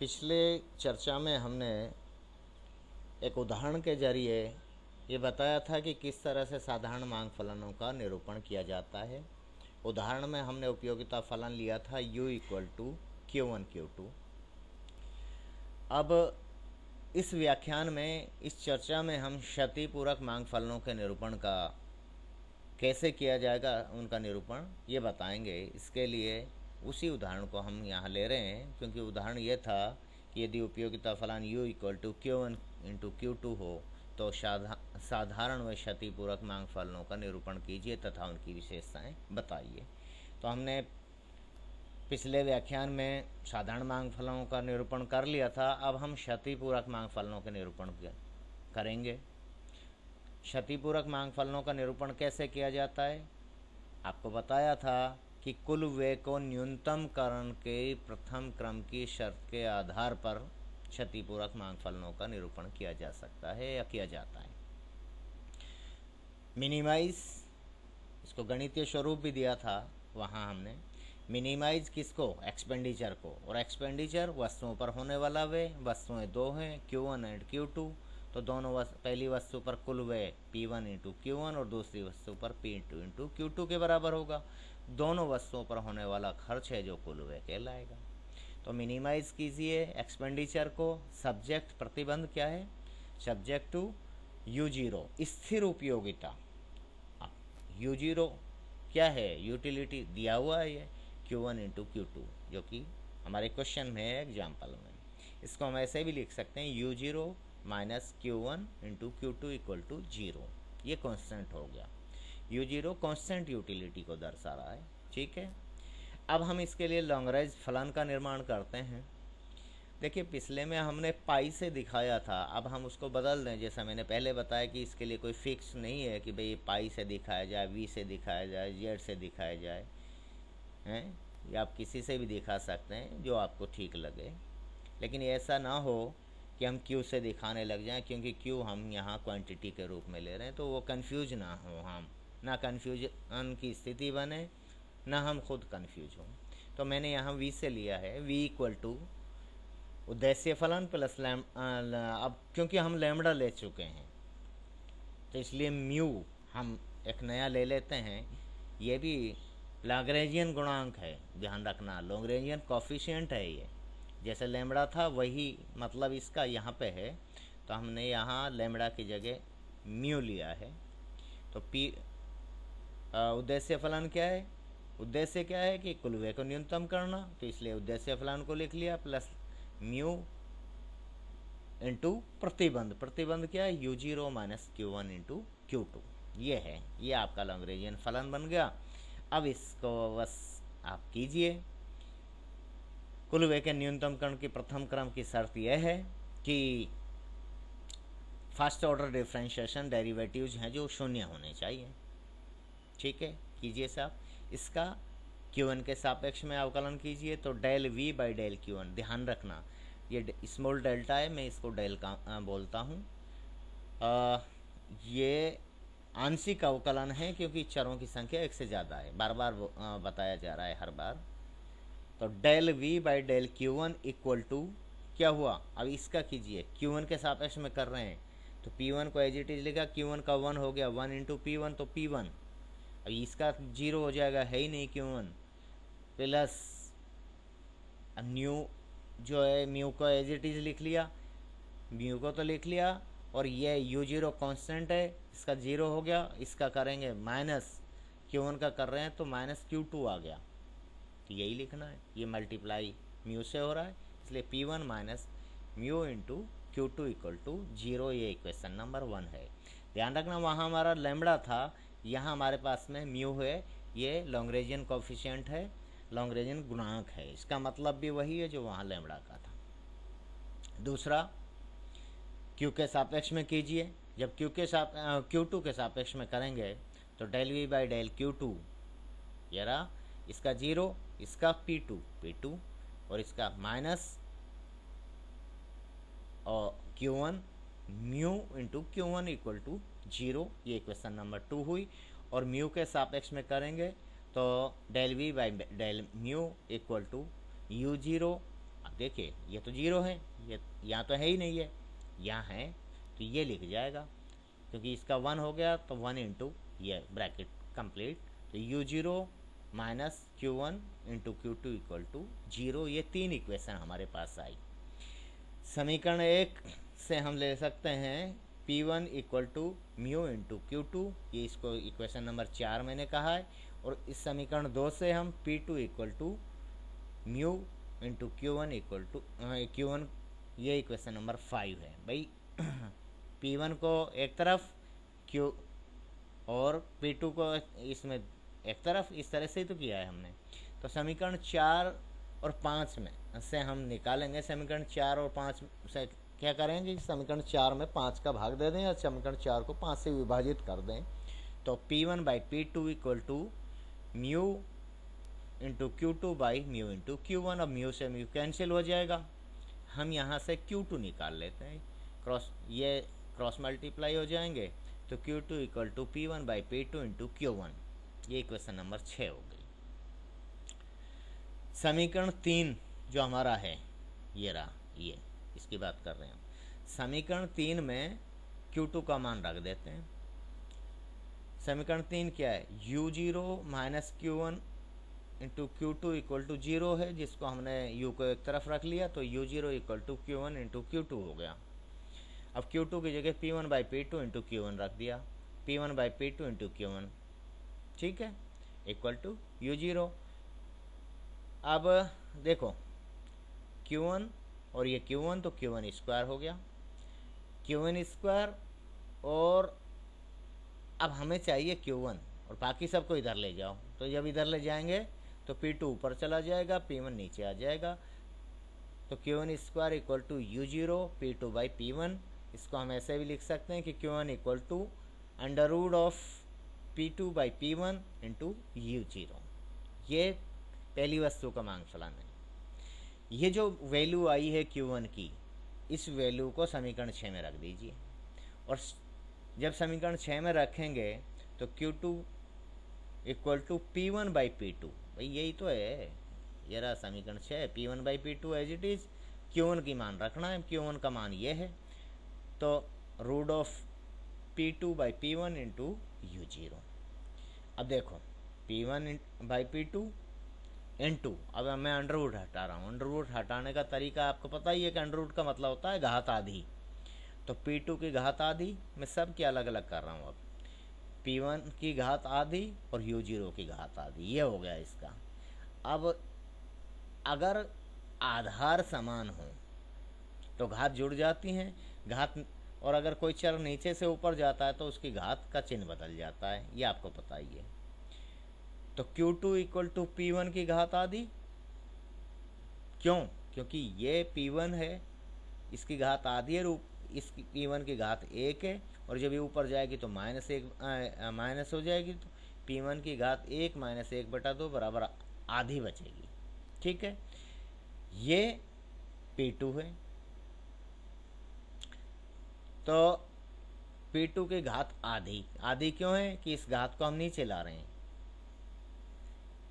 पिछले चर्चा में हमने एक उदाहरण के जरिए ये बताया था कि किस तरह से साधारण मांग फलनों का निरूपण किया जाता है। उदाहरण में हमने उपयोगिता फलन लिया था u equal to Q1 Q2। अब इस व्याख्यान में, इस चर्चा में हम क्षतिपूरक मांग फलनों के निरूपण का कैसे किया जाएगा, उनका निरूपण ये बताएंगे। इसके लिए उसी उदाहरण को हम यहाँ ले रहे हैं, क्योंकि उदाहरण ये था कि यदि उपयोगिता फलन u equal to Q1 into Q2 हो तो साधारण व क्षतिपूरक मांग फलनों का निरूपण कीजिए तथा उनकी विशेषताएं बताइए। तो हमने पिछले व्याख्यान में साधारण मांग फलनों का निरूपण कर लिया था। अब हम क्षतिपूरक मांग फलनों के निरूपण करेंगे। क्षतिपूरक मांग फलनों का निरूपण कैसे किया जाता है? आपको बताया था कि कुल व्यय को न्यूनतमकरण के प्रथम क्रम की शर्त के आधार पर क्षतिपूरक मांग फलनों का निरूपण किया जा सकता है या किया जाता है। मिनिमाइज, इसको गणितीय स्वरूप भी दिया था वहाँ हमने। मिनिमाइज किसको? एक्सपेंडिचर को। और एक्सपेंडिचर वस्तुओं पर होने वाला व्यय। वस्तुएं दो हैं, Q1 एंड Q2। तो दोनों पहली वस्तु पर कुल व्यय P1 इंटू Q1 और दूसरी वस्तु पर P2 इंटू Q2 के बराबर होगा। दोनों वस्तुओं पर होने वाला खर्च है जो कुल व्यय कहलाएगा। तो मिनिमाइज कीजिए एक्सपेंडिचर को। सब्जेक्ट प्रतिबंध क्या है? सब्जेक्ट टू U0 स्थिर उपयोगिता। U0 क्या है? यूटिलिटी दिया हुआ है ये Q1 इंटू Q2, जो कि हमारे क्वेश्चन में है, एग्जाम्पल में। इसको हम ऐसे भी लिख सकते हैं U0 minus Q1 into Q2 equal to 0। ये कॉन्स्टेंट हो गया। U0 कॉन्स्टेंट यूटिलिटी को दर्शा रहा है। ठीक है, अब हम इसके लिए लॉन्गरेंज फलन का निर्माण करते हैं। देखिए, पिछले में हमने पाई से दिखाया था, अब हम उसको बदल दें। जैसा मैंने पहले बताया कि इसके लिए कोई फिक्स नहीं है कि भाई पाई से दिखाया जाए, वी से दिखाया जाए, जेड से दिखाया जाए, हैं, या आप किसी से भी दिखा सकते हैं जो आपको ठीक लगे। लेकिन ऐसा ना हो कि हम क्यू से दिखाने लग जाएं, क्योंकि क्यू हम यहाँ क्वांटिटी के रूप में ले रहे हैं, तो वो कन्फ्यूज ना हो, हम ना कन्फ्यूजन की स्थिति बने, ना हम खुद कन्फ्यूज हों। तो मैंने यहाँ वी से लिया है, वी इक्वल टू उद्देश्य फलन प्लस अब क्योंकि हम लैम्बडा ले चुके हैं तो इसलिए म्यू हम एक नया ले लेते हैं। ये भी लैग्रेंजियन गुणांक है, ध्यान रखना, लैग्रेंजियन कोफिशिएंट है ये। जैसे लैम्बडा था वही मतलब इसका यहाँ पे है, तो हमने यहाँ लैम्बडा की जगह म्यू लिया है। तो पी उद्देश्य फलन क्या है? उद्देश्य क्या है कि कुल व्यय को न्यूनतम करना, तो इसलिए उद्देश्य फलन को लिख लिया प्लस म्यू इंटू प्रतिबंध। प्रतिबंध क्या है? U0 minus Q1 into Q2। ये है, ये आपका लैग्रेंजियन फलन बन गया। अब इसको बस आप कीजिए। कुल व्यय के न्यूनतमकरण की प्रथम क्रम की शर्त यह है कि फर्स्ट ऑर्डर डिफरेंशिएशन डेरिवेटिव्स हैं जो शून्य होने चाहिए। ठीक है, कीजिए साहब। इसका Q1 के सापेक्ष में अवकलन कीजिए, तो del V by del Q1। ध्यान रखना ये स्मॉल डेल्टा है, मैं इसको डेल का बोलता हूँ। ये आंशिक अवकलन है क्योंकि चरों की संख्या एक से ज़्यादा है, बार बार बताया जा रहा है हर बार। तो del V by del Q1 equal to क्या हुआ? अब इसका कीजिए, Q1 के सापेक्ष में कर रहे हैं तो P1 को एज इट इज लिखा, Q1 का 1 हो गया, 1 इंटू P1 तो P1। अब इसका 0 हो जाएगा, है ही नहीं Q1, प्लस न्यू जो है म्यू को एज इट इज लिख लिया, म्यू को तो लिख लिया, और ये U0 कांस्टेंट है, इसका 0 हो गया। इसका करेंगे माइनस Q1 का कर रहे हैं तो माइनस Q2 आ गया, तो यही लिखना है। ये मल्टीप्लाई म्यू से हो रहा है, इसलिए P1 minus mu into Q2 equal to 0। ये इक्वेशन नंबर 1 है। ध्यान रखना, वहाँ हमारा लैम्बडा था, यहाँ हमारे पास में म्यू है। ये लैग्रेंजियन कोफिशिएंट है, लैग्रेंजियन गुणांक है। इसका मतलब भी वही है जो वहाँ लैम्बडा का था। दूसरा, क्यू के सापेक्ष में कीजिए। जब Q2 के सापेक्ष में करेंगे तो del V by del Q2 ये रहा, इसका 0, इसका P2 और इसका माइनस और Q1 mu into Q1 equal to 0। ये इक्वेशन नंबर 2 हुई। और म्यू के सापेक्ष में करेंगे तो del V by del mu equal to U0 देखिए ये तो जीरो है, ये यहाँ तो है ही नहीं है, यहाँ है तो ये लिख जाएगा, क्योंकि इसका वन हो गया तो वन इंटू ये ब्रैकेट कंप्लीट, तो U zero minus Q one into Q two equal to zero. ये तीन इक्वेशन हमारे पास आई। समीकरण एक से हम ले सकते हैं P one equal to mu into Q two, ये इसको इक्वेशन नंबर 4 मैंने कहा है। और इस समीकरण 2 से हम P two equal to mu into Q one equal to Q one, ये इक्वेशन नंबर 5 है भाई। पी वन को एक तरफ, क्यू और पी टू को इसमें एक तरफ, इस तरह से ही तो किया है हमने। तो समीकरण 4 और 5 में से हम निकालेंगे, समीकरण 4 और 5 से क्या करेंगे, समीकरण 4 में 5 का भाग दे दें और समीकरण 4 को 5 से विभाजित कर दें। तो P one by P two equal to mu into Q two by mu into Q one. अब म्यू से म्यू कैंसिल हो जाएगा, हम यहाँ से क्यू टू निकाल लेते हैं, ये क्रॉस मल्टीप्लाई हो जाएंगे, तो Q two equal to P one by P two into Q one. ये इक्वेशन नंबर 6 हो गई। समीकरण 3 जो हमारा है ये रहा, ये इसकी बात कर रहे हैं हम। समीकरण 3 में Q2 का मान रख देते हैं। समीकरण 3 क्या है, U zero minus Q one into Q two equal to zero है, जिसको हमने U को एक तरफ रख लिया, तो U zero equal to Q one into Q two हो गया। अब Q2 की जगह P one by P two into Q one रख दिया, P one by P two into Q one, ठीक है, इक्वल टू U जीरो। अब देखो Q1 और ये Q1, तो Q1 स्क्वायर हो गया, Q1 स्क्वायर, और अब हमें चाहिए Q1 और बाकी सबको इधर ले जाओ, तो जब इधर ले जाएंगे तो P2 ऊपर चला जाएगा, P1 नीचे आ जाएगा, तो Q1 square equal to U zero P2 by P1। इसको हम ऐसे भी लिख सकते हैं कि Q1 equal to under root of P2 by P1 into U zero. ये पहली वस्तु का मांग फलन है। ये जो वैल्यू आई है Q1 की, इस वैल्यू को समीकरण 6 में रख दीजिए, और जब समीकरण 6 में रखेंगे तो Q2 equal to P1 by P2, भाई यही तो है, ये रहा समीकरण 6, P1 by P2 as it is. Q1 की मान रखना है, Q1 का मान ये है, तो root of P2 by P1 into U zero. अब देखो P1 बाई P2 इंटू, अब मैं अंडर रूट हटा रहा हूँ, अंडर रूट हटाने का तरीका आपको पता ही है कि अंडर रूट का मतलब होता है घात आधी, तो P2 की घात आधी, मैं सब की अलग अलग कर रहा हूँ, अब P1 की घात आधी और यू जीरो की घात आधी, ये हो गया इसका। अब अगर आधार समान हो तो घात जुड़ जाती हैं, घात, और अगर कोई चर नीचे से ऊपर जाता है तो उसकी घात का चिन्ह बदल जाता है, ये आपको पता ही है। तो Q2 इक्वल टू P1 की घात आधी, क्यों, क्योंकि ये P1 है, इसकी घात आधी है, इसकी P1 की घात 1 है, और जब ये ऊपर जाएगी तो माइनस हो जाएगी, तो P1 की घात 1 माइनस 1/2 बराबर आधी बचेगी, ठीक है। ये P2 है, तो P2 की घात आधी, आधी क्यों है कि इस घात को हम नीचे ला रहे हैं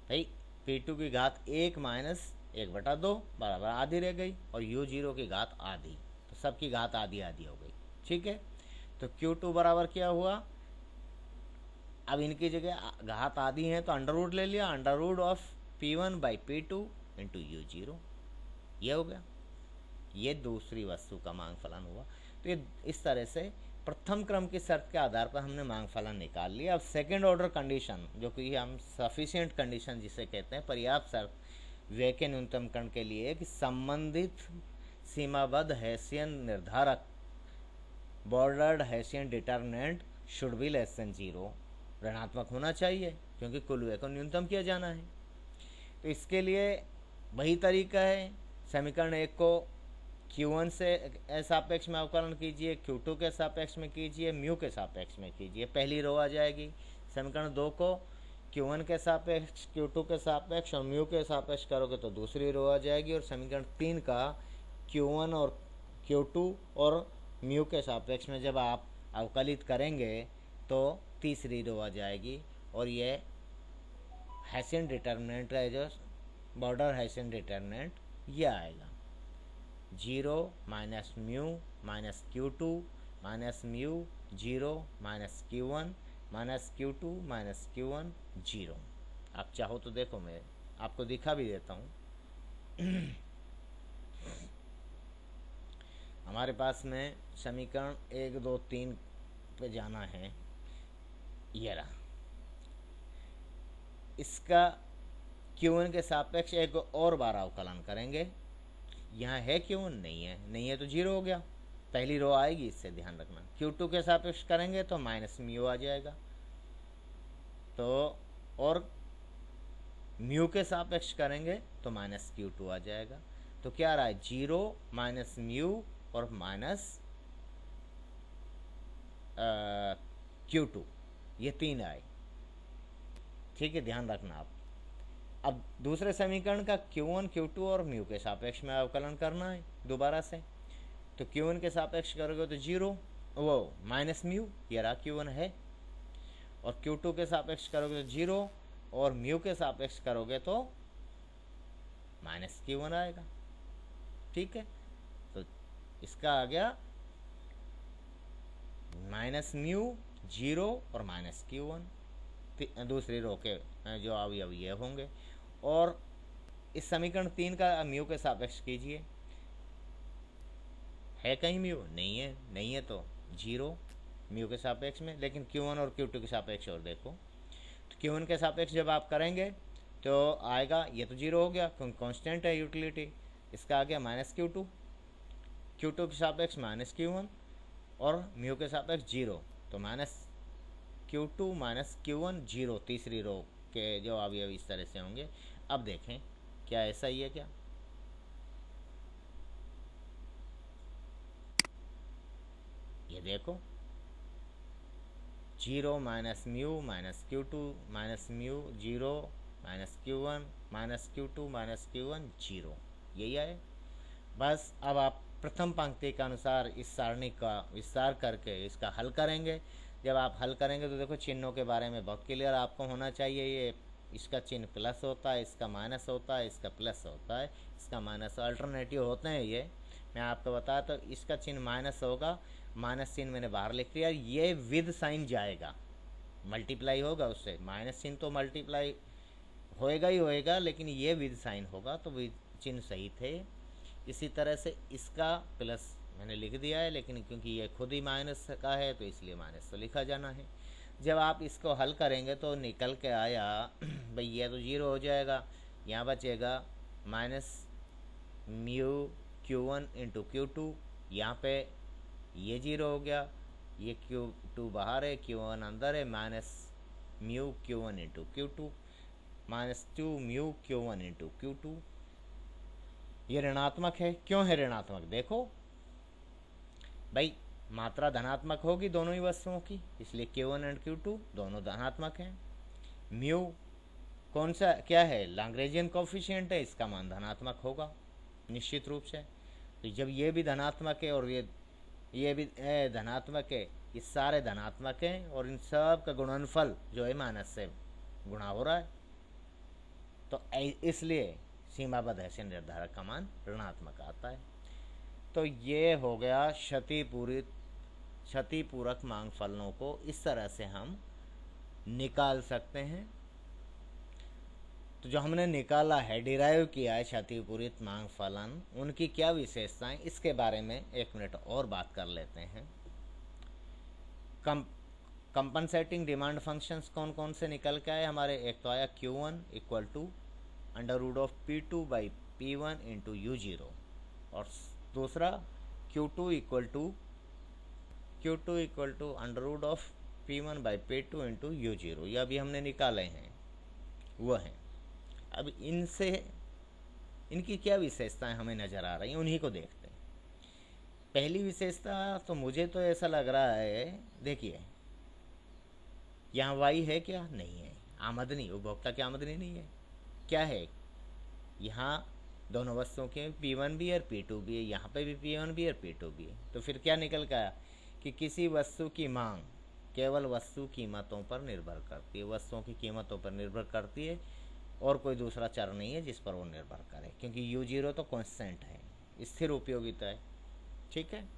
भाई, P2 की घात 1 माइनस 1/2 बराबर आधी रह गई, और यू जीरो की घात आधी, तो सबकी घात आधी आधी हो गई, ठीक है। तो Q2 बराबर क्या हुआ, अब इनकी जगह घात आधी है तो अंडर रूट ले लिया, under root of P1 by P2 into U zero, ये हो गया। ये दूसरी वस्तु का मांग फलन हुआ। तो ये इस तरह से प्रथम क्रम की शर्त के आधार पर हमने मांग फलन निकाल लिया। अब सेकेंड ऑर्डर कंडीशन, जो कि हम सफिशिएंट कंडीशन जिसे कहते हैं, पर्याप्त शर्त व्यय के न्यूनतमकरण के लिए, कि संबंधित सीमाबद्ध हैसियन निर्धारक bordered Hessian determinant should be less than 0, ऋणात्मक होना चाहिए, क्योंकि कुल व्यय को न्यूनतम किया जाना है। तो इसके लिए वही तरीका है, समीकरण 1 को Q1 से सापेक्ष में अवकलन कीजिए, Q2 के सापेक्ष में कीजिए, म्यू के सापेक्ष में कीजिए, पहली रो आ जाएगी। समीकरण 2 को Q1 के सापेक्ष, Q2 के सापेक्ष और म्यू के सापेक्ष करोगे तो दूसरी रो आ जाएगी, और समीकरण 3 का Q1 और Q2 और म्यू के सापेक्ष में जब आप अवकलित करेंगे तो तीसरी रो आ जाएगी, और ये हैसियन डिटर्मिनेंट है, जो बॉर्डर हैसियन डिटर्मिनेंट ये आएगा। Zero minus mu minus Q2 minus mu zero minus Q1 minus Q2 minus Q1 zero. आप चाहो तो देखो, मैं आपको दिखा भी देता हूँ। हमारे पास में समीकरण 1 2 3 पे जाना है। ये रहा, इसका Q1 के सापेक्ष एक और बार अवकलन करेंगे। यहाँ है Q1, नहीं है तो जीरो हो गया, पहली रो आएगी, इससे ध्यान रखना। Q2 के सापेक्ष करेंगे तो माइनस म्यू आ जाएगा, तो और म्यू के सापेक्ष करेंगे तो माइनस Q2 आ जाएगा। तो क्या रहा है, जीरो माइनस म्यू और माइनस Q2, ये तीन आए। ठीक है, ध्यान रखना आप। अब दूसरे समीकरण का Q1 Q2 और म्यू के सापेक्ष में अवकलन करना है दोबारा से। तो Q1 के सापेक्ष करोगे तो जीरो, वो माइनस म्यू, ये रहा Q1 है। और Q2 के सापेक्ष करोगे तो जीरो, और म्यू के सापेक्ष करोगे तो माइनस Q1 आएगा। ठीक है, तो इसका आ गया माइनस म्यू जीरो और माइनस Q1, दूसरी रो के जो अवयव ये होंगे। और इस समीकरण 3 का म्यू के सापेक्ष कीजिए, है कहीं म्यू, नहीं है तो जीरो म्यू के सापेक्ष में। लेकिन Q1 और Q2 के सापेक्ष और देखो, तो Q1 के सापेक्ष जब आप करेंगे तो आएगा, ये तो जीरो हो गया क्योंकि कांस्टेंट है यूटिलिटी। इसका आ गया माइनस Q2, Q2 के सापेक्ष माइनस Q1 और म्यू के सापेक्ष जीरो, तो minus Q2 minus Q1 zero, तीसरी रो के जो अवयव इस तरह से होंगे। अब देखें क्या ऐसा ही है क्या, ये देखो, zero minus mu minus Q2 minus mu zero minus Q1 minus Q2 minus Q1 zero, यही है। बस अब आप प्रथम पंक्ति के अनुसार इस सारणी का विस्तार करके इसका हल करेंगे। जब आप हल करेंगे तो देखो, चिन्हों के बारे में बहुत क्लियर आपको होना चाहिए। ये इसका चिन्ह प्लस होता है, इसका माइनस होता है, इसका प्लस होता है, इसका माइनस, अल्टरनेटिव होते हैं ये, मैं आपको बताया। तो इसका चिन्ह माइनस होगा, माइनस चिन्ह मैंने बाहर लिख दिया। ये विद साइन जाएगा, मल्टीप्लाई होगा उससे, माइनस चिन्ह तो मल्टीप्लाई होएगा ही होएगा, लेकिन ये विद साइन होगा, तो विद चिन्ह सही थे। इसी तरह से इसका प्लस मैंने लिख दिया है, लेकिन क्योंकि ये खुद ही माइनस का है तो इसलिए माइनस तो लिखा जाना है। जब आप इसको हल करेंगे तो निकल के आया भाई, ये तो जीरो हो जाएगा, यहाँ बचेगा minus mu Q1 into Q2, यहाँ पे ये जीरो हो गया, ये Q2 बाहर है, Q1 अंदर है, minus mu Q1 into Q2 minus 2 mu Q1 into Q2। ये ऋणात्मक है, क्यों है ऋणात्मक, देखो भाई, मात्रा धनात्मक होगी दोनों ही वस्तुओं की, इसलिए Q1 एंड Q2 दोनों धनात्मक हैं। म्यू कौन सा क्या है, लैग्रेंजियन कोफिशिएंट है, इसका मान धनात्मक होगा निश्चित रूप से। तो जब ये भी धनात्मक है और ये भी धनात्मक है, ये सारे धनात्मक हैं, और इन सब का गुणनफल जो है माइनस से गुणा हो रहा है, तो इसलिए सीमाबद्ध हैसियन निर्धारक का मान ऋणात्मक आता है। तो ये हो गया क्षतिपूरक मांग फलनों को इस तरह से हम निकाल सकते हैं। तो जो हमने निकाला है, डिराइव किया है क्षतिपूरित मांग फलन, उनकी क्या विशेषताएं, इसके बारे में एक मिनट और बात कर लेते हैं। कंपनसेटिंग डिमांड फंक्शंस कौन कौन से निकल के आए हमारे, एक तो आया Q1 equal to under root of P2 by P1 into U0, और दूसरा Q2 equal to under root of P1 by P2 into U0, ये अभी हमने निकाले हैं, वह हैं। अब इनकी क्या विशेषताएं हमें नज़र आ रही हैं, उन्हीं को देखते हैं। पहली विशेषता तो मुझे तो ऐसा लग रहा है, देखिए यहाँ y है क्या, नहीं है, आमदनी, उपभोक्ता की आमदनी नहीं है। क्या है, यहाँ दोनों वस्तुओं के P1 भी है और P2 भी है, यहाँ पे भी P1 भी है और P2 भी है। तो फिर क्या निकल के आया कि किसी वस्तु की मांग केवल वस्तु कीमतों पर निर्भर करती है, वस्तुओं की कीमतों पर निर्भर करती है, और कोई दूसरा चर नहीं है जिस पर वो निर्भर करे, क्योंकि U0 तो कांस्टेंट है, स्थिर उपयोगिता है। ठीक है,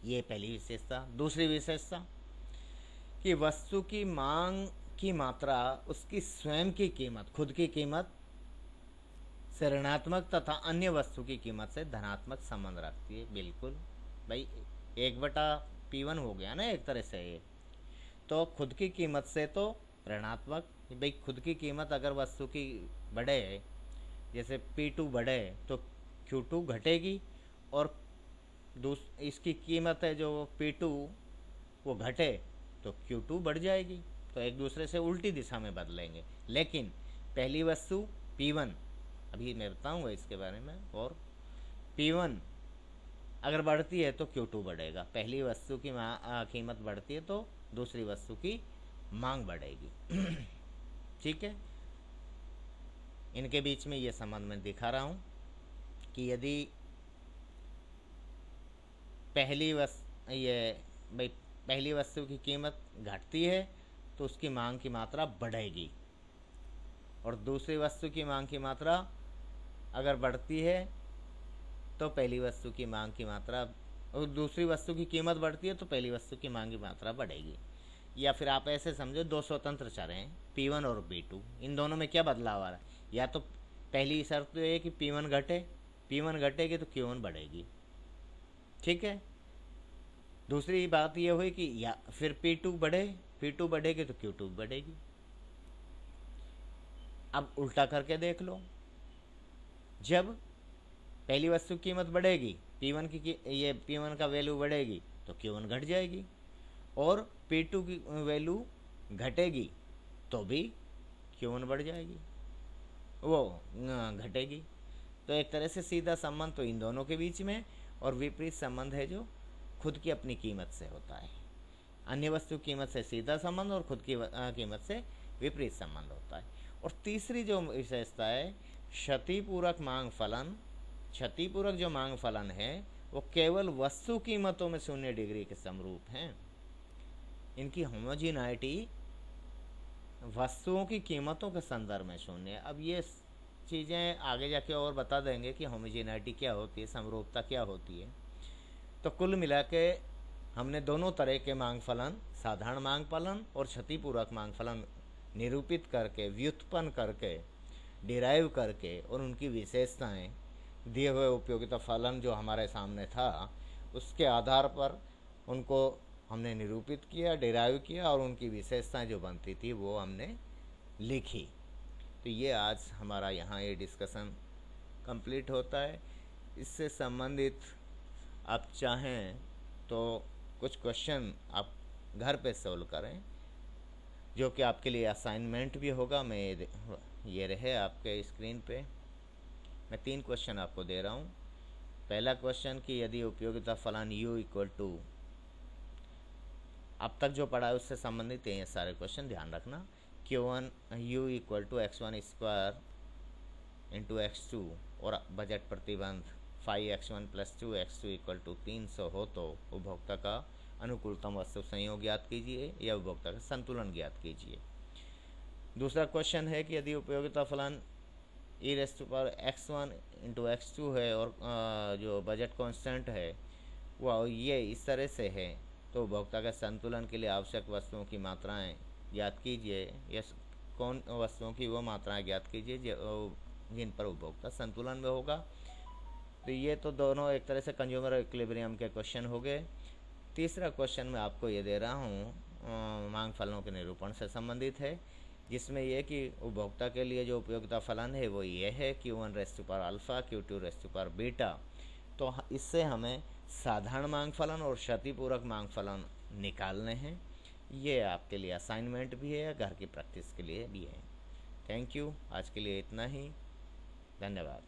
ये पहली विशेषता। दूसरी विशेषता कि वस्तु की मांग की मात्रा उसकी स्वयं की कीमत, खुद की कीमत से ऋणात्मक तथा अन्य वस्तु की कीमत से धनात्मक संबंध रखती है। बिल्कुल भाई, 1/P1 हो गया ना एक तरह से ये। तो खुद की कीमत से तो ऋणात्मक, भाई खुद की कीमत अगर वस्तु की बढ़े, जैसे P2 बढ़े तो Q2 घटेगी, और इसकी कीमत है जो P2 वो घटे तो Q2 बढ़ जाएगी। तो एक दूसरे से उल्टी दिशा में बदलेंगे। लेकिन पहली वस्तु P1, अभी मैं बताऊंगा इसके बारे में, और P1 अगर बढ़ती है तो Q2 बढ़ेगा। पहली वस्तु की कीमत बढ़ती है तो दूसरी वस्तु की मांग बढ़ेगी। ठीक है, इनके बीच में ये संबंध मैं दिखा रहा हूँ कि यदि पहली वस्तु की कीमत घटती है तो उसकी मांग की मात्रा बढ़ेगी, और दूसरी वस्तु की मांग की मात्रा अगर बढ़ती है तो पहली वस्तु की मांग की मात्रा, और दूसरी वस्तु की कीमत बढ़ती है तो पहली वस्तु की मांग की मात्रा बढ़ेगी। या फिर आप ऐसे समझो, दो स्वतंत्र चर हैं P1 और P2, इन दोनों में क्या बदलाव आ रहा है? या तो पहली शर्त तो ये कि P1 घटे, P1 घटेगी तो Q1 बढ़ेगी। ठीक है, दूसरी बात ये हुई कि या फिर P2 बढ़ेगी तो Q2 बढ़ेगी। अब उल्टा करके देख लो, जब पहली वस्तु की कीमत बढ़ेगी, P1 का वैल्यू बढ़ेगी तो Q1 घट जाएगी, और P2 की वैल्यू घटेगी तो भी Q1 बढ़ जाएगी, वो घटेगी। तो एक तरह से सीधा संबंध तो इन दोनों के बीच में, और विपरीत संबंध है जो खुद की अपनी कीमत से होता है। अन्य वस्तु कीमत से सीधा संबंध और खुद की कीमत से विपरीत संबंध होता है। और तीसरी जो विशेषता है, क्षतिपूरक मांग फलन। क्षतिपूरक जो मांग फलन है वो केवल वस्तु कीमतों में 0 डिग्री के समरूप हैं। इनकी होमोजीनाइटी वस्तुओं की कीमतों के संदर्भ में शून्य है। अब ये चीज़ें आगे जाके और बता देंगे कि होमोजीनाइटी क्या होती है, समरूपता क्या होती है। तो कुल मिला के हमने दोनों तरह के मांग फलन, साधारण मांग फलन और क्षतिपूरक मांग फलन निरूपित करके, व्युत्पन्न करके, डिराइव करके, और उनकी विशेषताएं दिए हुए उपयोगिता फलन जो हमारे सामने था उसके आधार पर उनको हमने निरूपित किया, डिराइव किया, और उनकी विशेषताएं जो बनती थी वो हमने लिखी। तो ये आज हमारा यहाँ ये डिस्कशन कंप्लीट होता है। इससे संबंधित आप चाहें तो कुछ क्वेश्चन आप घर पे सॉल्व करें, जो कि आपके लिए असाइनमेंट भी होगा। मैं ये रहे आपके स्क्रीन पे, मैं 3 क्वेश्चन आपको दे रहा हूँ। पहला क्वेश्चन कि यदि उपयोगिता फलन u इक्वल टू, अब तक जो पढ़ा है उससे संबंधित है ये सारे क्वेश्चन, ध्यान रखना। Q1 u equal to x1 square into x2 और बजट प्रतिबंध 5x1 + 2x2 इक्वल टू 300 हो तो उपभोक्ता का अनुकूलतम वस्तु संयोग ज्ञात कीजिए या उपभोक्ता का संतुलन ज्ञात कीजिए। दूसरा क्वेश्चन है कि यदि उपयोगिता फलन e⁻x1 × x2 है और जो बजट कांस्टेंट है वह ये इस तरह से है तो उपभोक्ता का संतुलन के लिए आवश्यक वस्तुओं की मात्राएं ज्ञात कीजिए, या कौन वस्तुओं की वो मात्राएं ज्ञात कीजिए जिन पर उपभोक्ता संतुलन में होगा। तो ये तो दोनों एक तरह से कंज्यूमर इक्विलिब्रियम के क्वेश्चन हो गए। तीसरा क्वेश्चन मैं आपको ये दे रहा हूँ मांग फलनों के निरूपण से संबंधित है, जिसमें यह कि उपभोक्ता के लिए जो उपयोगिता फलन है वो ये है Q1⁴α, Q2⁴β। तो इससे हमें साधारण मांग फलन और क्षतिपूरक मांग फलन निकालने हैं। ये आपके लिए असाइनमेंट भी है, घर की प्रैक्टिस के लिए भी है। थैंक यू, आज के लिए इतना ही, धन्यवाद।